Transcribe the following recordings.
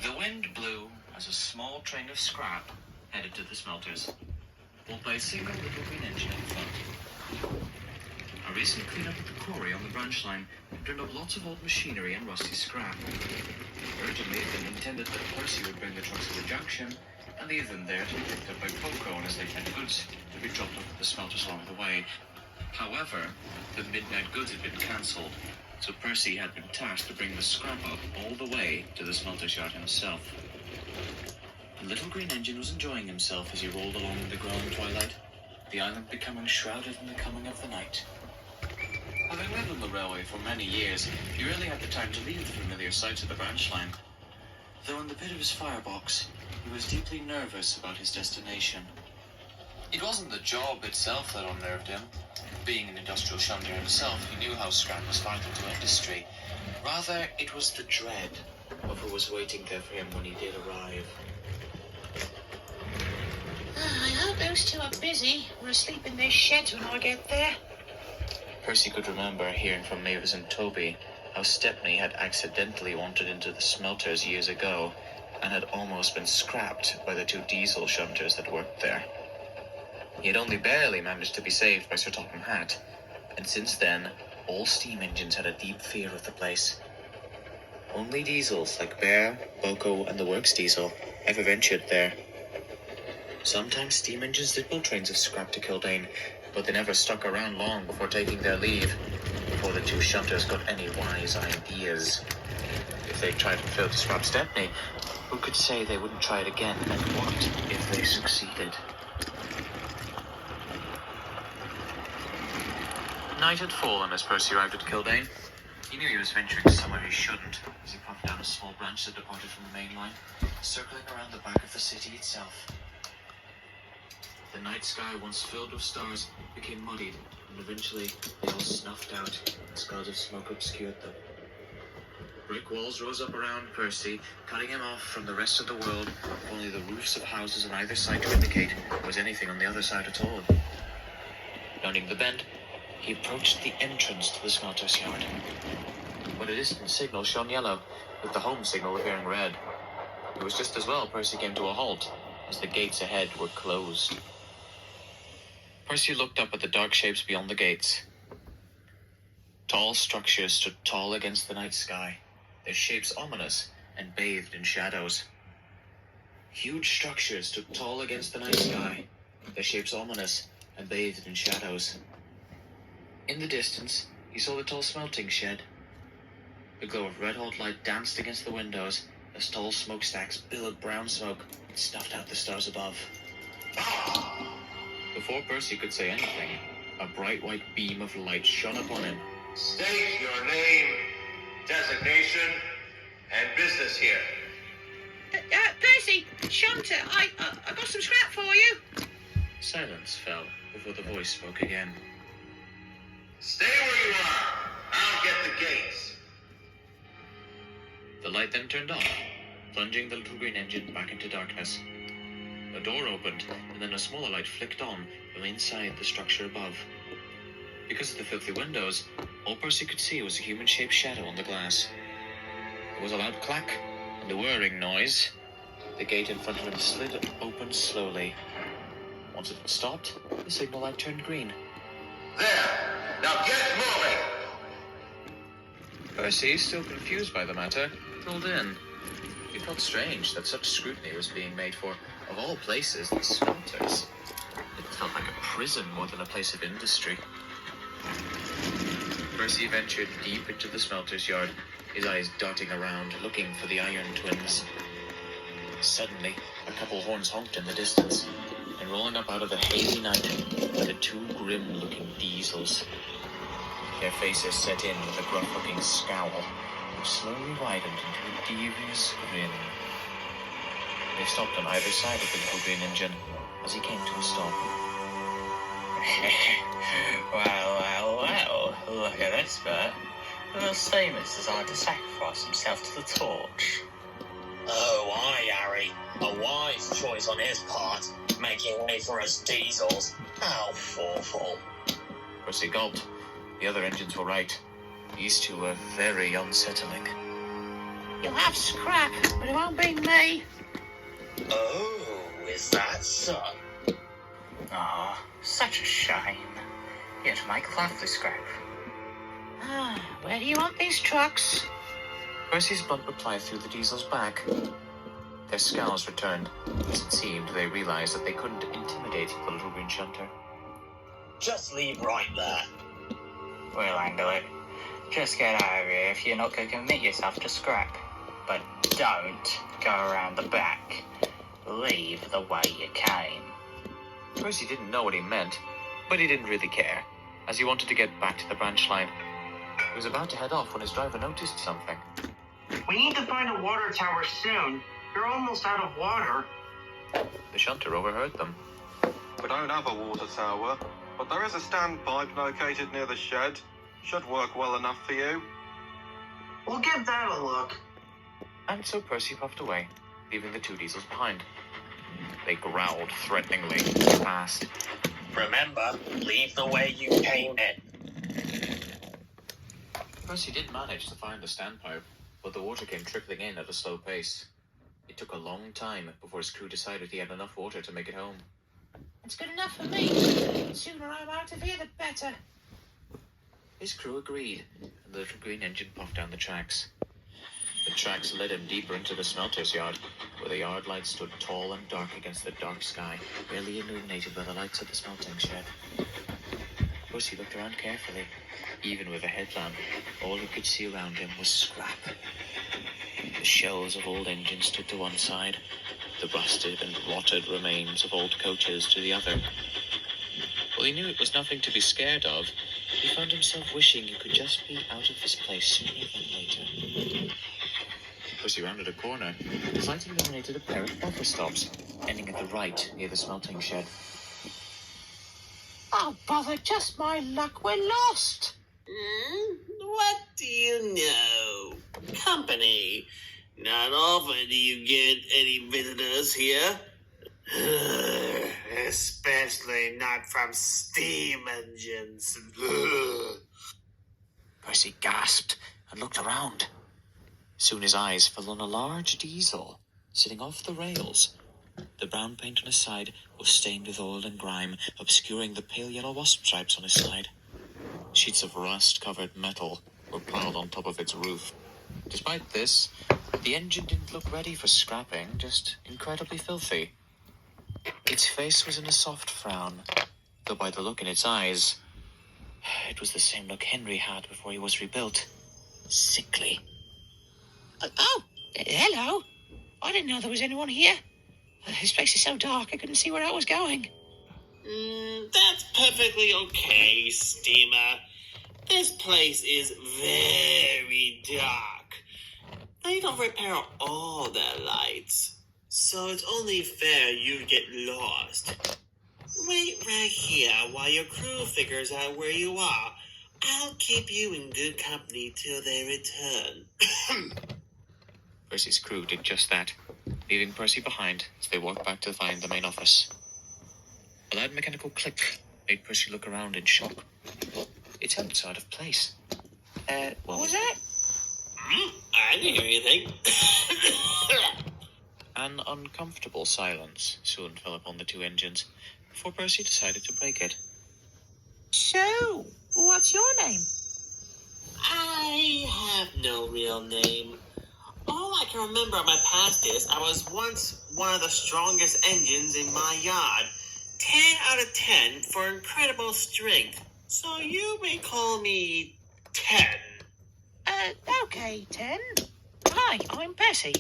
The wind blew as a small train of scrap headed to the smelters, pulled by a single little green engine in front. A recent cleanup at the quarry on the branch line had turned up lots of old machinery and rusty scrap. Originally, it had been intended that Percy would bring the trucks to the junction and leave them there to be picked up by Poco and his late-night goods to be dropped off at the smelters along the way. However, the midnight goods had been cancelled, so Percy had been tasked to bring the scrap up all the way to the smelters yard himself. The little green engine was enjoying himself as he rolled along in the growing twilight, the island becoming shrouded in the coming of the night. Having lived on the railway for many years, he rarely had the time to leave the familiar sights of the branch line. Though in the pit of his firebox, he was deeply nervous about his destination. It wasn't the job itself that unnerved him. Being an industrial shunter himself, he knew how scrap was vital to industry. Rather, it was the dread of who was waiting there for him when he did arrive. I hope those two are busy or asleep in their sheds when I get there. Percy could remember hearing from Mavis and Toby how Stepney had accidentally wandered into the smelters years ago and had almost been scrapped by the two diesel shunters that worked there. He had only barely managed to be saved by Sir Topham Hatt, and since then, all steam engines had a deep fear of the place. Only diesels like Bear, Boco, and the Works diesel ever ventured there. Sometimes steam engines did build trains of scrap to Killdane, but they never stuck around long before taking their leave, before the two shunters got any wise ideas. If they tried and failed to scrap Stepney, who could say they wouldn't try it again, and what if they succeeded? Night had fallen as Percy arrived at Killdane. He knew he was venturing somewhere he shouldn't, as he puffed down a small branch that departed from the main line, circling around the back of the city itself. The night sky, once filled with stars, became muddied, and eventually they all snuffed out, as clouds of smoke obscured them. Brick walls rose up around Percy, cutting him off from the rest of the world, with only the roofs of houses on either side to indicate there was anything on the other side at all. Rounding the bend, he approached the entrance to the smelter's yard. But a distant signal shone yellow, with the home signal appearing red. It was just as well Percy came to a halt, as the gates ahead were closed. Percy looked up at the dark shapes beyond the gates. Tall structures stood tall against the night sky, their shapes ominous and bathed in shadows. Huge structures stood tall against the night sky, their shapes ominous and bathed in shadows. In the distance, he saw the tall smelting shed. The glow of red-hot light danced against the windows as tall smokestacks billowed brown smoke and snuffed out the stars above. Before Percy could say anything, a bright white beam of light shone upon him. State your name, designation, and business here. Percy, Shunter, I got some scrap for you. Silence fell before the voice spoke again. Stay where you are. I'll get the gates. The light then turned off, plunging the little green engine back into darkness. A door opened, and then a smaller light flicked on from inside the structure above. Because of the filthy windows, all Percy could see was a human-shaped shadow on the glass. There was a loud clack and a whirring noise. The gate in front of him slid open slowly. Once it was stopped, the signal light turned green. There! Now get moving! Percy, still confused by the matter, pulled in. It felt strange that such scrutiny was being made for, of all places, the smelters. It felt like a prison more than a place of industry. Percy ventured deep into the smelter's yard, his eyes darting around, looking for the Iron Twins. Suddenly, a couple horns honked in the distance, and rolling up out of the hazy night were the two grim-looking diesels. Their faces set in with a gruff-looking scowl, which slowly widened into a devious grin. They stopped on either side of the little green engine as he came to a stop. Well, look at this, Bert. The Seamus decided to sacrifice himself to the torch. Oh, aye, Harry. A wise choice on his part, making way for us diesels. How awful. Percy gulped. The other engines were right. These two were very unsettling. You'll have scrap, but it won't be me. Oh, is that so? Ah, such a shame. You'd make lovely scrap. Ah, where do you want these trucks? Percy's blunt reply threw the Diesels back. Their scowls returned, as it seemed they realized that they couldn't intimidate the little green shunter. Just leave right there. We'll handle it. Just get over here if you're not going to commit yourself to scrap. But don't go around the back. Leave the way you came. Percy didn't know what he meant, but he didn't really care, as he wanted to get back to the branch line. He was about to head off when his driver noticed something. We need to find a water tower soon. You're almost out of water. The shunter overheard them. We don't have a water tower, but there is a standpipe located near the shed. Should work well enough for you. We'll give that a look. And so Percy puffed away, leaving the two Diesels behind. They growled threateningly fast. Remember, leave the way you came in. Percy did manage to find the standpipe, but the water came trickling in at a slow pace. It took a long time before his crew decided he had enough water to make it home. It's good enough for me. The sooner I'm out of here, the better. His crew agreed, and the little green engine puffed down the tracks. The tracks led him deeper into the smelter's yard, where the yard light stood tall and dark against the dark sky, barely illuminated by the lights of the smelting shed. Percy looked around carefully. Even with a headlamp, all he could see around him was scrap. The shells of old engines stood to one side, the rusted and rotted remains of old coaches to the other. While he knew it was nothing to be scared of, he found himself wishing he could just be out of this place sooner than later. Percy rounded a corner. His light illuminated a pair of buffer stops, ending at the right near the smelting shed. Oh, bother, just my luck, we're lost. What do you know? Company. Not often do you get any visitors here. Especially not from steam engines. Percy gasped and looked around. Soon his eyes fell on a large Diesel, sitting off the rails. The brown paint on his side was stained with oil and grime, obscuring the pale yellow wasp stripes on his side. Sheets of rust-covered metal were piled on top of its roof. Despite this, the engine didn't look ready for scrapping, just incredibly filthy. Its face was in a soft frown, though by the look in its eyes, it was the same look Henry had before he was rebuilt. Sickly. Hello. I didn't know there was anyone here. This place is so dark, I couldn't see where I was going. That's perfectly okay, Steamer. This place is very dark. They don't repair all their lights, so it's only fair you get lost. Wait right here while your crew figures out where you are. I'll keep you in good company till they return. Percy's crew did just that, leaving Percy behind as they walked back to find the main office. A loud mechanical click made Percy look around in shock. It sounded so out of place. What was that? I didn't hear anything. An uncomfortable silence soon fell upon the two engines before Percy decided to break it. So, what's your name? I have no real name. All I can remember of my past is I was once one of the strongest engines in my yard. 10 out of 10 for incredible strength. So you may call me 10. Okay, 10. Hi, I'm Percy.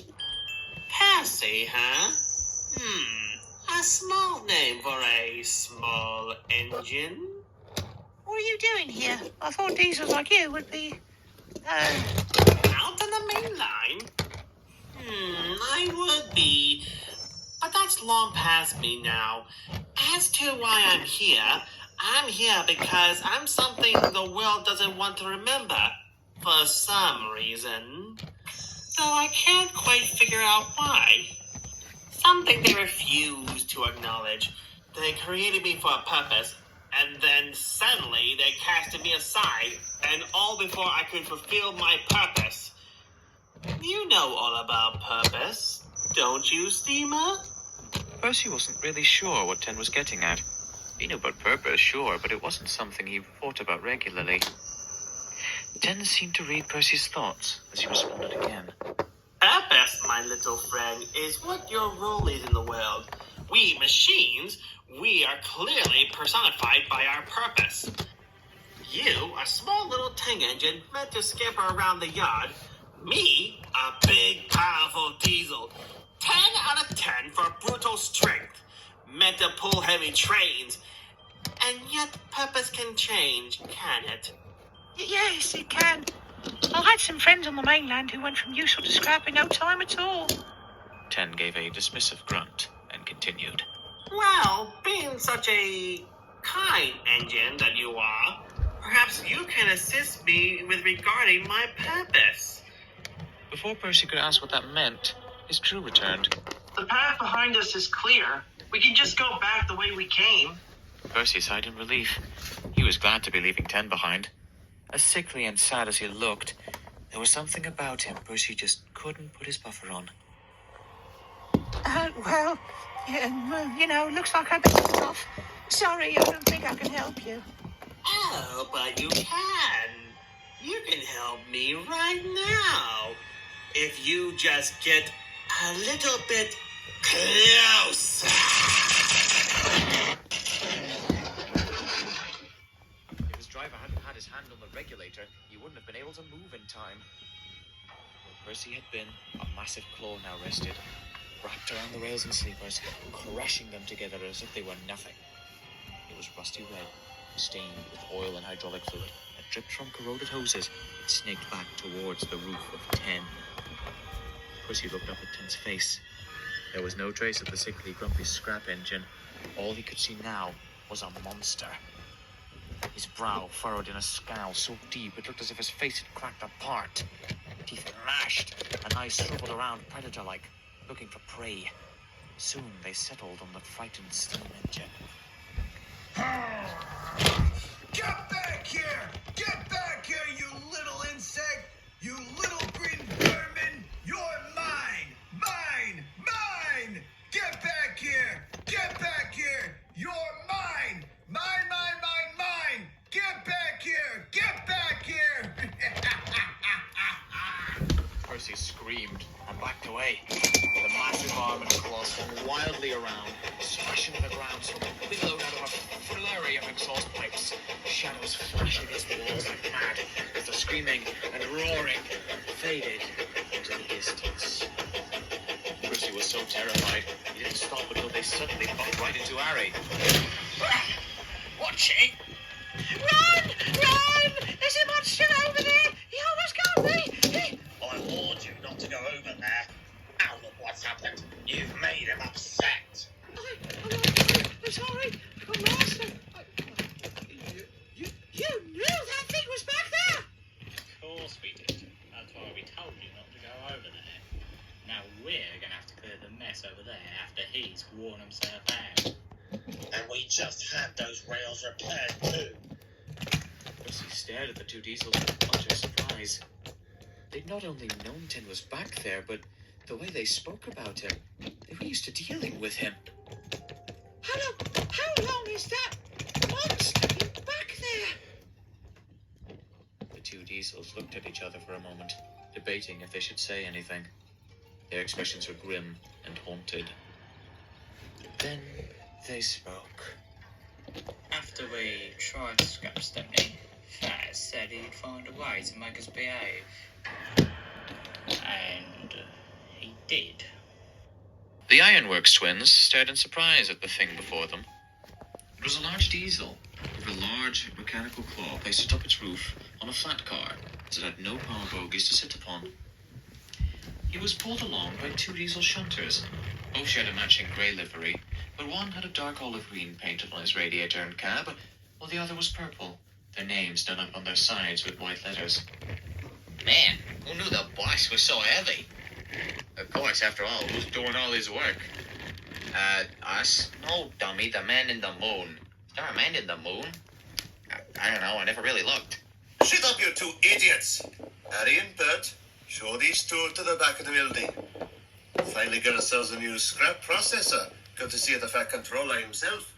Percy, huh? A small name for a small engine. What are you doing here? I thought diesels like you would be, Out on the main line? I would be. But that's long past me now. As to why I'm here because I'm something the world doesn't want to remember. For some reason. Though I can't quite figure out why. Something they refuse to acknowledge. They created me for a purpose, and then suddenly they casted me aside, and all before I could fulfill my purpose. You know all about purpose, don't you, Steamer? Percy wasn't really sure what Ten was getting at. He knew about purpose, sure, but it wasn't something he thought about regularly. Ten seemed to read Percy's thoughts as he responded again. Purpose, my little friend, is what your role is in the world. We machines, we are clearly personified by our purpose. You, a small little tank engine meant to scamper around the yard. Me, a big, powerful diesel. 10 out of 10 for brutal strength. Meant to pull heavy trains. And yet purpose can change, can it? Yes, it can. I had some friends on the mainland who went from useful to scrap in no time at all. Ten gave a dismissive grunt and continued. Well, being such a kind engine that you are, perhaps you can assist me with regarding my purpose. Before Percy could ask what that meant, his crew returned. The path behind us is clear. We can just go back the way we came. Percy sighed in relief. He was glad to be leaving Ten behind. As sickly and sad as he looked, there was something about him Percy just couldn't put his buffer on. Looks like I better get off. Sorry, I don't think I can help you. Oh, but you can. You can help me right now. If you just get a little bit closer. If his driver hadn't had his hand on the regulator, he wouldn't have been able to move in time. Where Percy had been, a massive claw now rested, wrapped around the rails and sleepers, crushing them together as if they were nothing. It was rusty red, stained with oil and hydraulic fluid that dripped from corroded hoses. It snaked back towards the roof of Ten. Percy looked up at Ten's face. There was no trace of the sickly, grumpy scrap engine. All he could see now was a monster. His brow furrowed in a scowl so deep it looked as if his face had cracked apart. Teeth gnashed and eyes swiveled around predator-like, looking for prey. Soon they settled on the frightened steam engine. Get back here! Get back here, you little insect! You little green vermin! You're mine! Mine! Mine! Get back here! Get back here! You're mine! Mine, mine, mine, mine! Get back here! Get back here! Percy screamed and backed away. The massive arm and claws swung wildly around, smashing the ground, so billowed out of a flurry of exhaust pipes. Shadows flashed against the walls like mad as the screaming and roaring faded into the distance. Percy was so terrified, he didn't stop until they suddenly bumped right into Harry. Watch it! Run! Run! There's a monster over there! He almost got me! I warned you not to go over there. Now look what's happened. You've made him upset. I'm sorry. I'm lost. You knew that thing was back there? Of course we did. That's why we told you not to go over there. Now we're gonna have to clear the mess over there after he's worn himself out. And we just had those rails repaired too. Percy stared at the two diesels in utter surprise. They'd not only known Ten was back there, but the way they spoke about him, they were used to dealing with him. How long is that monster back there? The two diesels looked at each other for a moment, debating if they should say anything. Their expressions were grim and haunted. Then they spoke. After we tried to scrap Stepney, Faz said he'd find a way to make us behave. And he did. The Ironworks twins stared in surprise at the thing before them. It was a large diesel, with a large mechanical claw placed atop its roof on a flat car, as it had no power bogies to sit upon. It was pulled along by two diesel shunters. Both shared a matching grey livery, but one had a dark olive green painted on his radiator and cab, while the other was purple, their names done up on their sides with white letters. Man, who knew the boss was so heavy? Of course, after all, who's doing all his work? Us? No, dummy, the man in the moon. Is there a man in the moon? I don't know, I never really looked. Shut up, you two idiots! Harry and Bert, Show these two to the back of the building. Finally got ourselves a new scrap processor. Good to see the fat controller himself.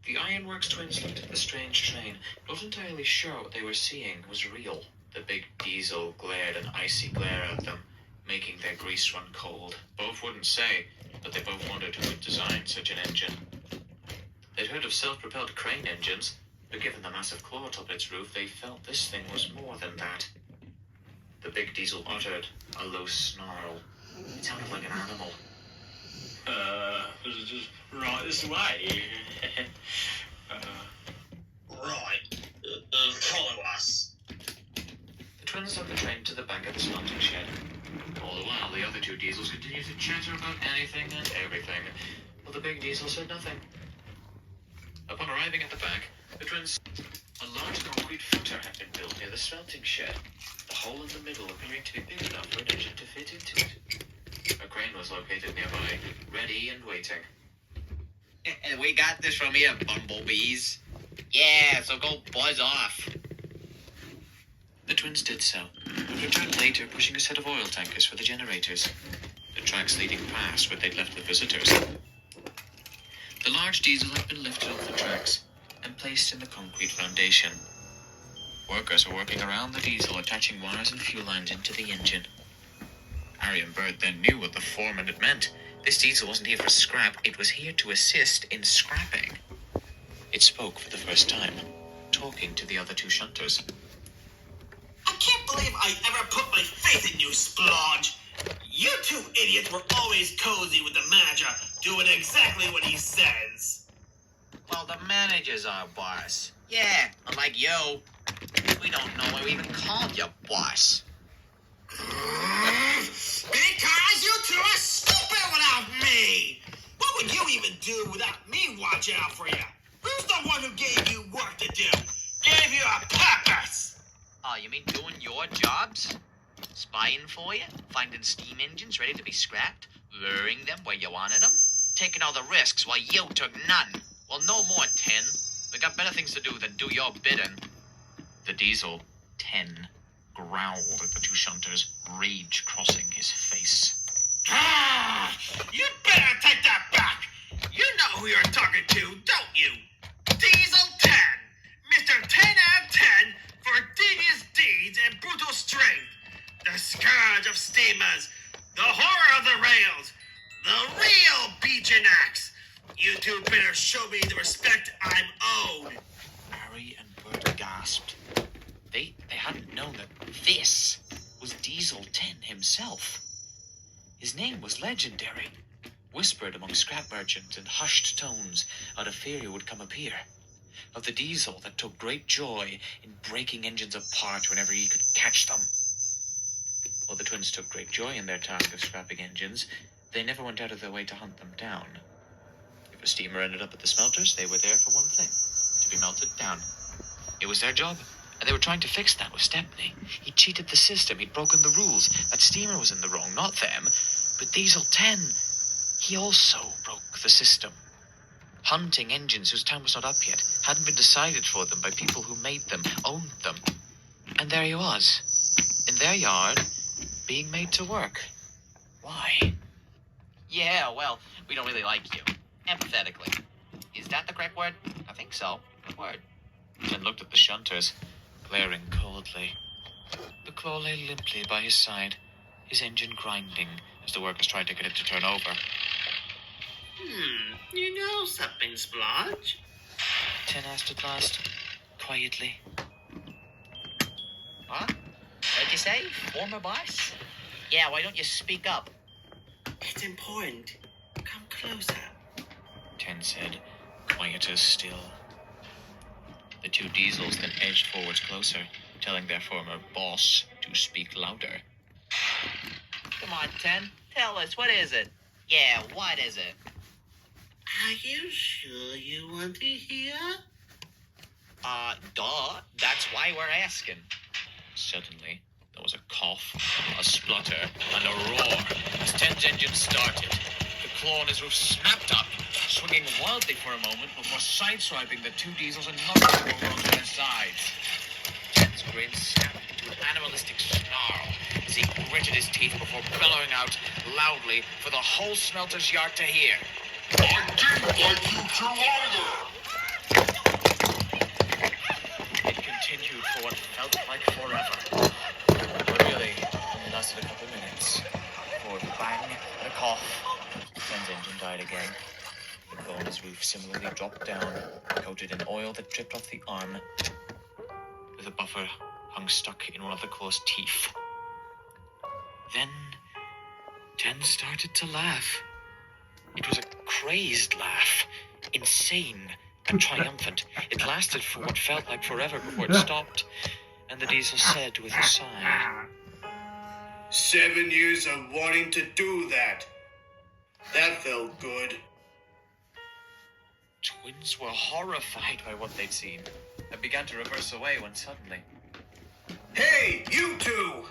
The Ironworks twins looked at the strange train, not entirely sure what they were seeing was real. The big diesel glared an icy glare at them, making their grease run cold. Both wouldn't say, but they both wondered who had designed such an engine. They'd heard of self-propelled crane engines, but given the massive claw atop its roof, they felt this thing was more than that. The big diesel uttered a low snarl. It sounded like an animal. Just right this way. Right. Follow us. The twins took the train to the back of the smelting shed. All the while, the other two diesels continued to chatter about anything and everything, but the big diesel said nothing. Upon arriving at the back, the twins... A large concrete footer had been built near the smelting shed, the hole in the middle appearing to be big enough for an engine to fit into it. A crane was located nearby, ready and waiting. We got this from here, bumblebees. Yeah, so go buzz off. The twins did so, but returned later pushing a set of oil tankers for the generators. The tracks leading past where they'd left the visitors. The large diesel had been lifted off the tracks and placed in the concrete foundation. Workers were working around the diesel, attaching wires and fuel lines into the engine. Harry and Bert then knew what the foreman had meant. This diesel wasn't here for scrap, it was here to assist in scrapping. It spoke for the first time, talking to the other two shunters. I can't believe I ever put my faith in you, Splodge. You two idiots were always cozy with the manager, doing exactly what he says. Well, the manager's our boss. Yeah, unlike you. We don't know why we even called you boss. Because you two are stupid without me! What would you even do without me watching out for you? Who's the one who gave you work to do? Gave you a purpose? Oh, you mean doing your jobs? Spying for you? Finding steam engines ready to be scrapped? Luring them where you wanted them? Taking all the risks while you took none? Well, no more, Tin. We got better things to do than do your bidding. The diesel, 10, growled at the two shunters, rage crossing his face. Ah! You better take that back! You know who you're talking to, don't you? Diesel 10! Mr. 10 out of 10 for devious deeds and brutal strength. The scourge of steamers. The horror of the rails. The real beachin' axe. You two better show me the respect I'm owed. Harry and Bert gasped. They hadn't known that this was Diesel 10 himself. His name was legendary, whispered among scrap merchants in hushed tones out of fear he would come appear. Of the diesel that took great joy in breaking engines apart whenever he could catch them. While the twins took great joy in their task of scrapping engines, they never went out of their way to hunt them down. If a steamer ended up at the smelters, they were there for one thing, to be melted down. It was their job, and they were trying to fix that with Stepney. He cheated the system, he'd broken the rules. That steamer was in the wrong, not them. But Diesel 10, he also broke the system. Hunting engines whose time was not up yet, hadn't been decided for them by people who made them, owned them. And there he was, in their yard, being made to work. Why? Yeah, well, we don't really like you. Empathetically. Is that the correct word? I think so. Good word. And looked at the shunters, glaring coldly. The claw lay limply by his side, his engine grinding as the workers tried to get it to turn over. You know something, Splodge? Tin asked at last, quietly. What? What'd you say? Former boss? Yeah, why don't you speak up? It's important. Come closer. Tin said, quieter still. The two diesels then edged forwards closer, telling their former boss to speak louder. Come on, Ten. Tell us, what is it? Yeah, what is it? Are you sure you want to hear? Duh. That's why we're asking. Suddenly, there was a cough, a splutter, and a roar as Ten's engine started. The claw on his roof snapped up, swinging wildly for a moment before sideswiping the two diesels and knocking them over onto their sides. Ten's grin snapped into an animal animalistic snarl as he gritted his teeth before bellowing out loudly for the whole smelter's yard to hear. I didn't like you two either! It continued for what felt like forever. But really, it only lasted a couple of minutes. For a bang and a cough, the train's engine died again. The bow on his roof similarly dropped down, coated in oil that dripped off the arm. The buffer hung stuck in one of the claw's teeth. Then, Ten started to laugh. It was a crazed laugh, insane and triumphant. It lasted for what felt like forever before it stopped, and the diesel said with a sigh, 7 years of wanting to do that. That felt good. Twins were horrified by what they'd seen and began to reverse away when suddenly Hey, you two!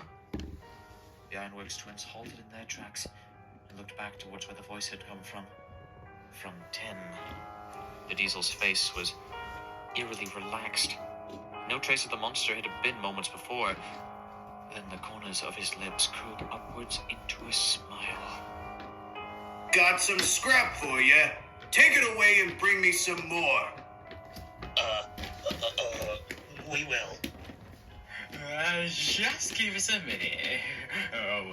the Ironworks twins halted in their tracks and looked back towards where the voice had come from. From 10. The diesel's face was eerily relaxed. No trace of the monster had been moments before. Then the corners of his lips curled upwards into a smile. Got some scrap for you. Take it away and bring me some more. We will. Just give us a minute. Oh,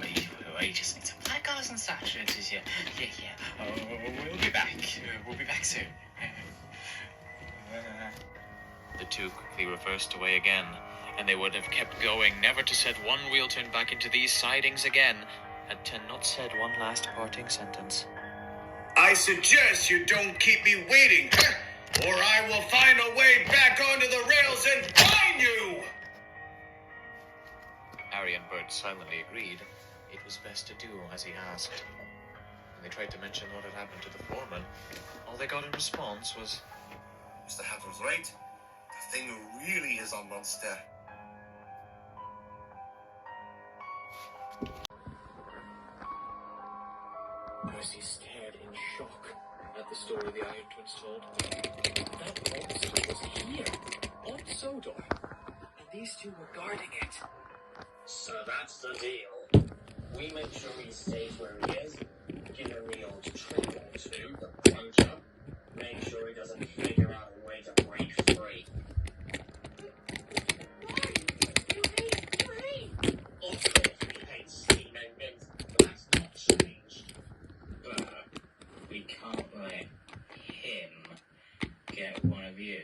we just need some black colours and sachets. Yeah. Oh, we'll be back. We'll be back soon. The two quickly reversed away again, and they would have kept going, never to set one wheel turn back into these sidings again, had Ten not said one last parting sentence. I suggest you don't keep me waiting, or I will find a way back onto the rails and find you! Harry and Bert silently agreed it was best to do as he asked. When they tried to mention what had happened to the foreman, all they got in response was, Mr. Hatter's right. The thing really is a monster. Percy stared in shock at the story the Iron Twins told. That monster was here, on Sodor, and these two were guarding it. So that's the deal. We make sure he's safe where he is, give him the old trick or two, the plunger, make sure he doesn't figure out a way to break free. Of course we hate steam engines, but that's not changed. But we can't let him get one of you.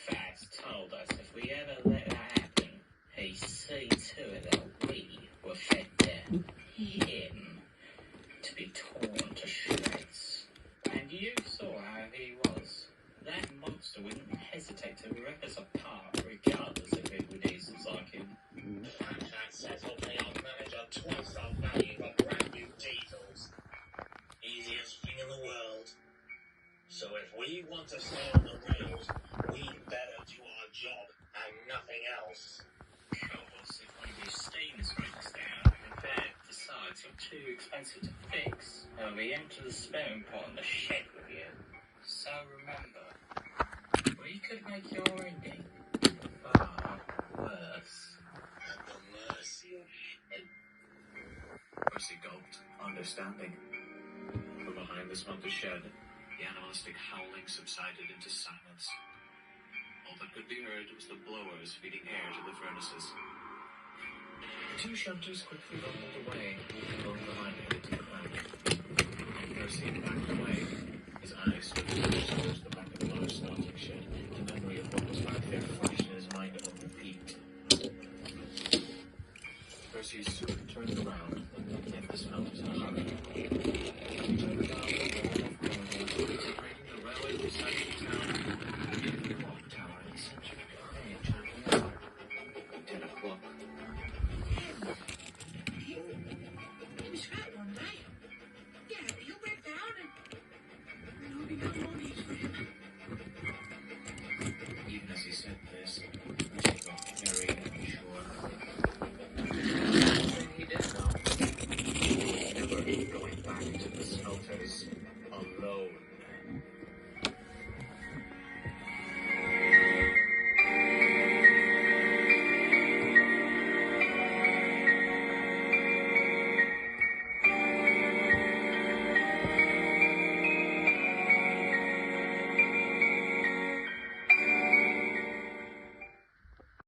Facts told us if we ever let that happen, he'd see to it that we were fed there. Him to be torn to shreds. And you saw how he was. That monster wouldn't hesitate to rip us apart, regardless if it were decent like him. That says will pay our manager twice our value for brand new diesels. Easiest thing in the world. So if we want to stay on the rails, we better do our job and nothing else. Of course, if one of your steamers breaks down and the bed decides you're too expensive to fix, I'll be into the sparing pot in the shed with you. So remember, we could make your ending far worse. At the mercy of him. Percy gulped, understanding. From behind the smelter shed, the animalistic howling subsided into silence. All that could be heard was the blowers feeding air to the furnaces. The two shunters quickly rumbled away, blowing the line headed to crack. Percy backed away. His eyes swiftly towards the back of the large smelting shed, the memory of what was back there flashed in his mind on repeat. Percy soon turned around and looked at the smelters in a hurry.